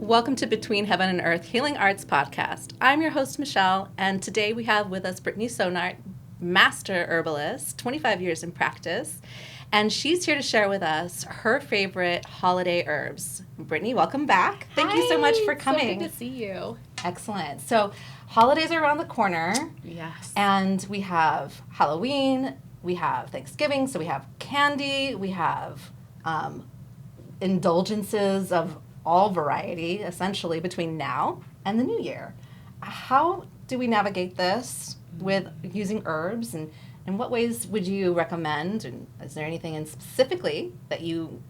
Welcome to Between Heaven and Earth Healing Arts Podcast. I'm your host, Michelle, and today we have with us Brittney Sounart, master herbalist, 25 years in practice, and she's here to share with us her favorite holiday herbs. Brittney, welcome back. Thank you so much for coming. So good to see you. Excellent. So holidays are around the corner. Yes. And we have Halloween, we have Thanksgiving, so we have candy, we have indulgences of all variety, essentially, between now and the new year. How do we navigate this with using herbs, and in what ways would you recommend, and is there anything in specifically that you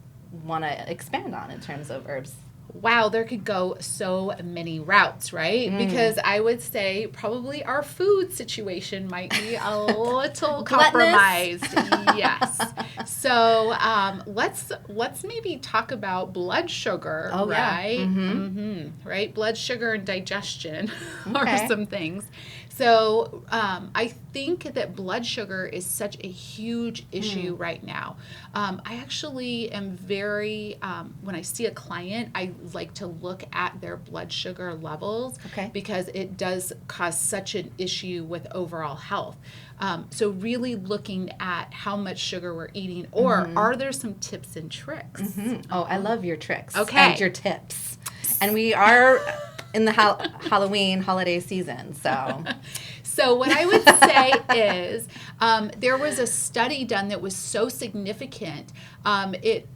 want to expand on in terms of herbs? Wow, there could go so many routes, right? Because I would say probably our food situation might be a little compromised. Yes. So let's maybe talk about blood sugar, right? Yeah. Right? Blood sugar and digestion are some things. So I think that blood sugar is such a huge issue right now. I actually am very, when I see a client, I like to look at their blood sugar levels because it does cause such an issue with overall health. So really looking at how much sugar we're eating, or are there some tips and tricks? Oh, I love your tricks and your tips. And we are in the Halloween holiday season, so... So what I would say is there was a study done that was so significant. It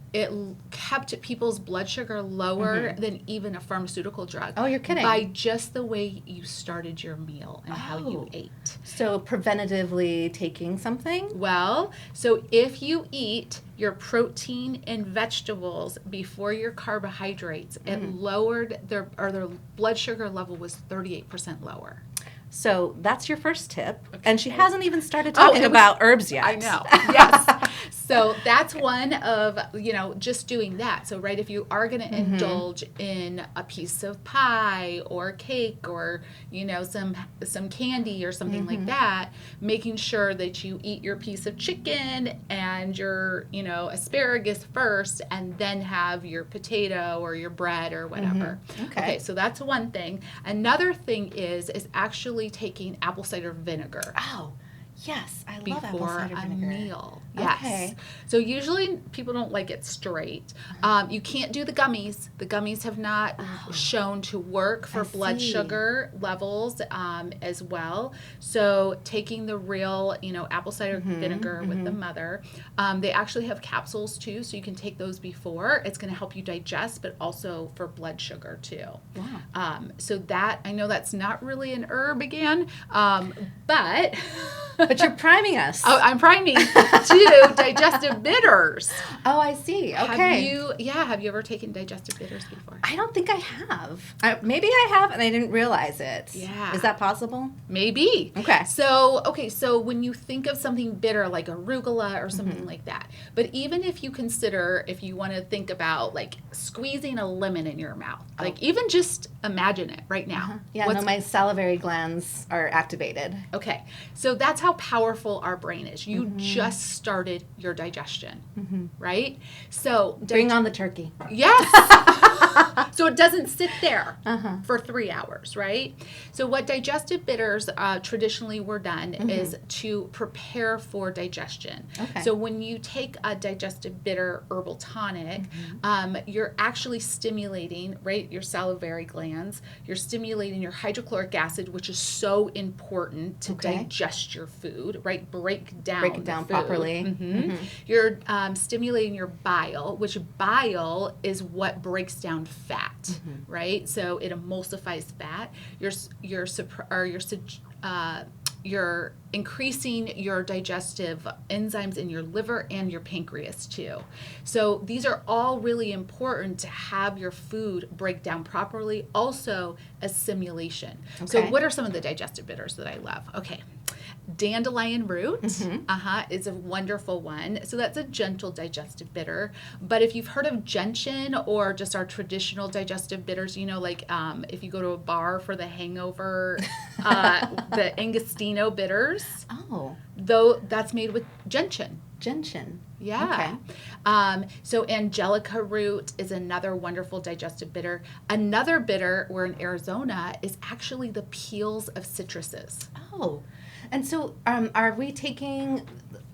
kept people's blood sugar lower than even a pharmaceutical drug. Oh, you're kidding. By just the way you started your meal and how you ate. So preventatively taking something? Well, so if you eat your protein and vegetables before your carbohydrates, it lowered their blood sugar level was 38% lower. So that's your first tip. Okay. And she hasn't even started talking about herbs yet. I know. Yes. So that's one of, just doing that. So, right, if you are going to indulge in a piece of pie or cake or, some candy or something like that, making sure that you eat your piece of chicken and your, asparagus first and then have your potato or your bread or whatever. Okay, so that's one thing. Another thing is actually taking apple cider vinegar. Oh, yes. I love apple cider vinegar. Before a meal. Yes. Okay. So usually people don't like it straight. You can't do the gummies. The gummies have not shown to work for blood sugar levels as well. So taking the real, apple cider vinegar with the mother. They actually have capsules too, so you can take those before. It's going to help you digest, but also for blood sugar too. Wow. So that, I know that's not really an herb again, but... But you're priming us. Oh, I'm priming to digestive bitters. Oh, I see. Okay. Have you ever taken digestive bitters before? I don't think I have. Maybe I have, and I didn't realize it. Yeah. Is that possible? Maybe. Okay. So when you think of something bitter like arugula or something like that, but even if you want to think about like squeezing a lemon in your mouth, like even just imagine it right now. Yeah, my salivary glands are activated. Okay. So that's how powerful our brain is. You just started your digestion, right? So bring on the turkey. Yes. So it doesn't sit there for 3 hours, right? So what digestive bitters traditionally were done is to prepare for digestion. Okay. So when you take a digestive bitter herbal tonic, you're actually stimulating, right, your salivary glands. You're stimulating your hydrochloric acid, which is so important to digest your food, right? Break it down properly. You're stimulating your bile, which bile is what breaks down fat, right? So it emulsifies fat. You're increasing your digestive enzymes in your liver and your pancreas too. So these are all really important to have your food break down properly. Also, assimilation. Okay. So what are some of the digestive bitters that I love? Okay. Dandelion root is a wonderful one. So that's a gentle digestive bitter. But if you've heard of gentian or just our traditional digestive bitters, if you go to a bar for the hangover, the Angostino bitters. Oh. Though that's made with gentian. Gentian. Yeah. Okay. So angelica root is another wonderful digestive bitter. Another bitter, we're in Arizona, is actually the peels of citruses. Oh, and so are we taking,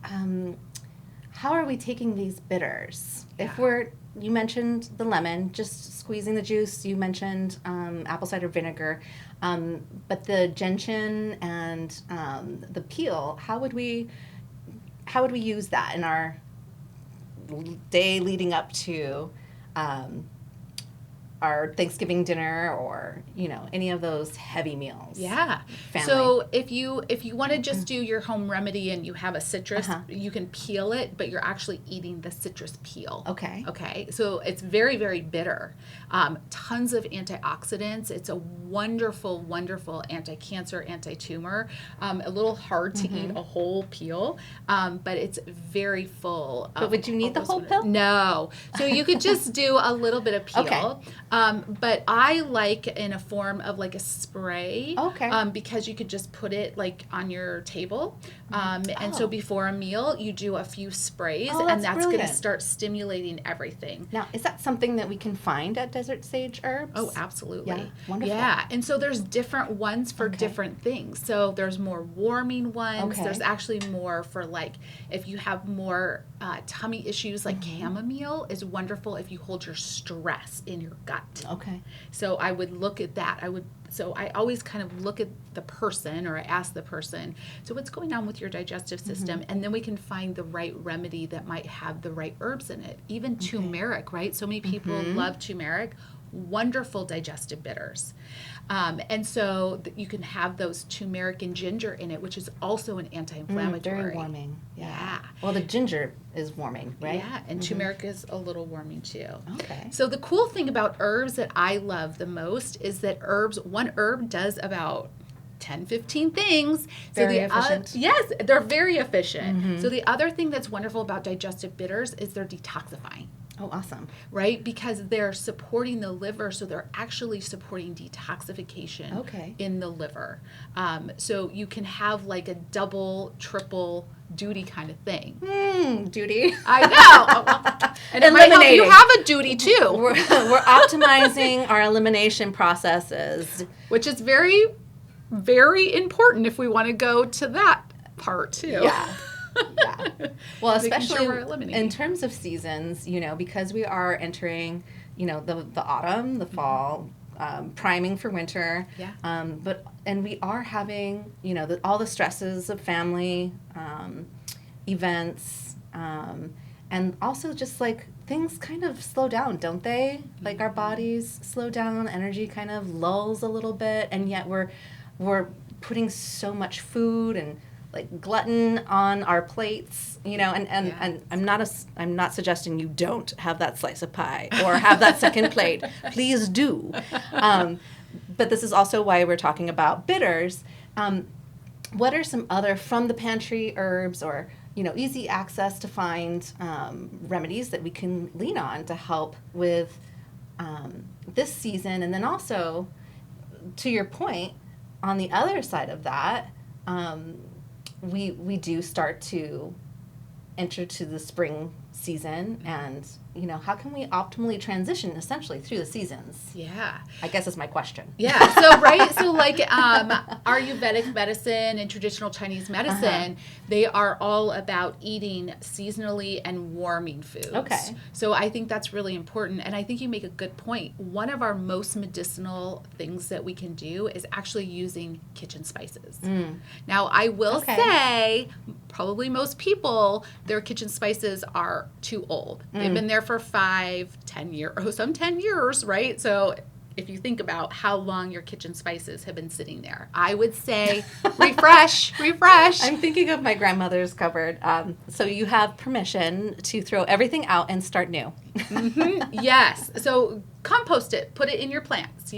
how are we taking these bitters? Yeah. You mentioned the lemon, just squeezing the juice. You mentioned apple cider vinegar, but the gentian and the peel, how would we use that in our day leading up to our Thanksgiving dinner, or any of those heavy meals? Yeah. Family. So if you want to just do your home remedy and you have a citrus, Uh-huh. you can peel it, but you're actually eating the citrus peel. Okay. Okay. So it's very, very bitter. Tons of antioxidants. It's a wonderful, wonderful anti-cancer, anti-tumor. A little hard to eat a whole peel, but it's very full. But would you need the whole pill? No. So you could just do a little bit of peel. Okay. But I like in a form of like a spray. Okay. Because you could just put it like on your table. And so before a meal, you do a few sprays, and that's going to start stimulating everything. Now, is that something that we can find at Desert Sage Herbs? Oh, absolutely. Yeah, wonderful. Yeah, and so there's different ones for different things. So there's more warming ones. Okay. There's actually more for like if you have more tummy issues, like chamomile is wonderful if you hold your stress in your gut. Okay. So I would look at that. So I always kind of look at the person, or I ask the person, so what's going on with your digestive system? And then we can find the right remedy that might have the right herbs in it. Even turmeric, right? So many people love turmeric. Wonderful digestive bitters. And so you can have those turmeric and ginger in it, which is also an anti-inflammatory. Very warming. Yeah. Well, the ginger is warming, right? Yeah, and turmeric is a little warming too. Okay. So the cool thing about herbs that I love the most is that one herb does about 10, 15 things. Very efficient. Yes, they're very efficient. So the other thing that's wonderful about digestive bitters is they're detoxifying. Oh, awesome. Right? Because they're supporting the liver, so they're actually supporting detoxification in the liver. So you can have like a double, triple duty kind of thing. Duty. I know. And it might help you have a duty too. We're optimizing our elimination processes. Which is very, very important if we want to go to that part too. Yeah. Yeah. Well, especially in terms of seasons, because we are entering, the autumn, the fall, priming for winter. Yeah. And we are having, all the stresses of family, events, and also just like things kind of slow down, don't they? Like our bodies slow down, energy kind of lulls a little bit, and yet we're putting so much food and like glutton on our plates, and I'm not suggesting you don't have that slice of pie or have that second plate. Please do. But this is also why we're talking about bitters. What are some other from the pantry herbs or easy access to find remedies that we can lean on to help with this season? And then also, to your point, on the other side of that, we do start to enter to the spring season, and how can we optimally transition essentially through the seasons? Yeah, I guess is my question. Yeah. So right. So like Ayurvedic medicine and traditional Chinese medicine, they are all about eating seasonally and warming foods. Okay. So I think that's really important, and I think you make a good point. One of our most medicinal things that we can do is actually using kitchen spices. Now I will say, probably most people, their kitchen spices are too old. They've been there for 5, 10 years, or some 10 years, right? So if you think about how long your kitchen spices have been sitting there, I would say refresh. I'm thinking of my grandmother's cupboard. So you have permission to throw everything out and start new. Yes. So compost it, put it in your plants,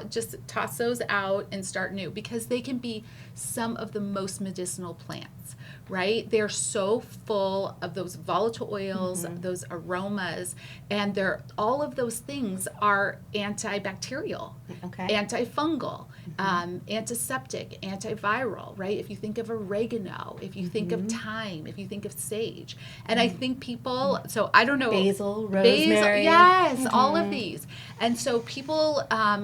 just toss those out and start new, because they can be some of the most medicinal plants, right? They're so full of those volatile oils, those aromas, and all of those things are antibacterial, antifungal. antiseptic, antiviral, right? If you think of oregano, if you think of thyme, if you think of sage. And I think people, so I don't know. Basil, rosemary. Yes, all of these. And so people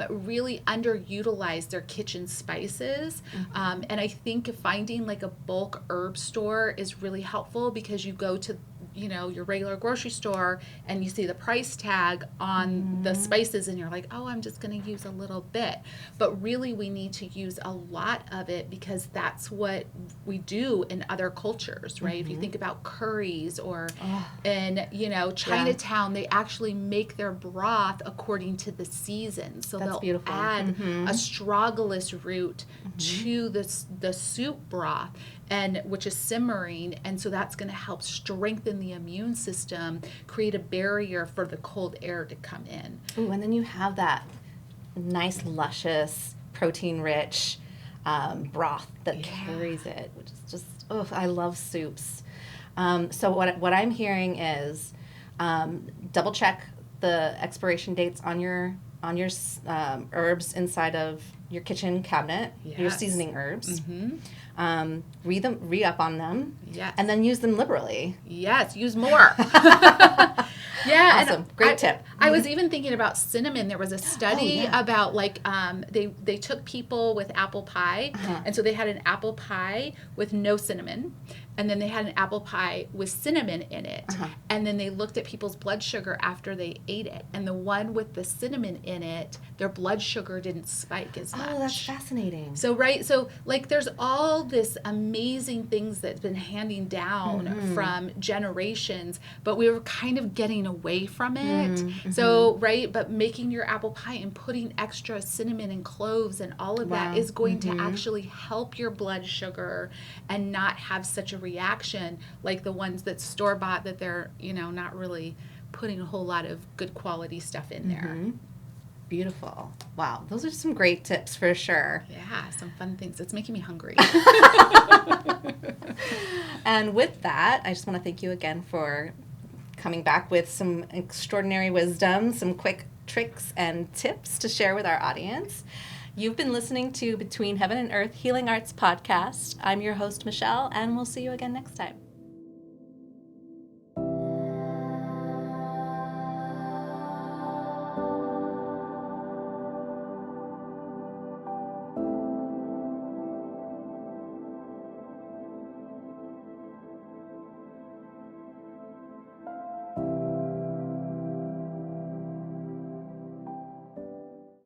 really underutilize their kitchen spices. And I think finding like a bulk herb store is really helpful, because you go to your regular grocery store and you see the price tag on the spices and you're like, oh, I'm just going to use a little bit. But really we need to use a lot of it, because that's what we do in other cultures, right? If you think about curries, or in, Chinatown, they actually make their broth according to the season. So that's they'll beautiful. add astragalus root to the soup broth, and which is simmering, and so that's going to help strengthen the immune system, create a barrier for the cold air to come in. Ooh, and then you have that nice, luscious, protein-rich broth that carries it, which is just, I love soups. So what I'm hearing is double check the expiration dates on your herbs inside of your kitchen cabinet, your seasoning herbs. Re-up on them, and then use them liberally. Yes, use more. Awesome. Great tip. I was even thinking about cinnamon. There was a study about they took people with apple pie, and so they had an apple pie with no cinnamon, and then they had an apple pie with cinnamon in it, and then they looked at people's blood sugar after they ate it, and the one with the cinnamon in it, their blood sugar didn't spike as much. Oh, that's fascinating. So there's all this amazing things that's been handing down from generations, but we were kind of getting away from it. So, but making your apple pie and putting extra cinnamon and cloves and all of that is going to actually help your blood sugar and not have such a reaction like the ones that store-bought, that they're, not really putting a whole lot of good quality stuff in there. Beautiful. Wow. Those are some great tips for sure. Yeah, some fun things. It's making me hungry. And with that, I just want to thank you again for coming back with some extraordinary wisdom, some quick tricks and tips to share with our audience. You've been listening to Between Heaven and Earth Healing Arts Podcast. I'm your host, Michelle, and we'll see you again next time.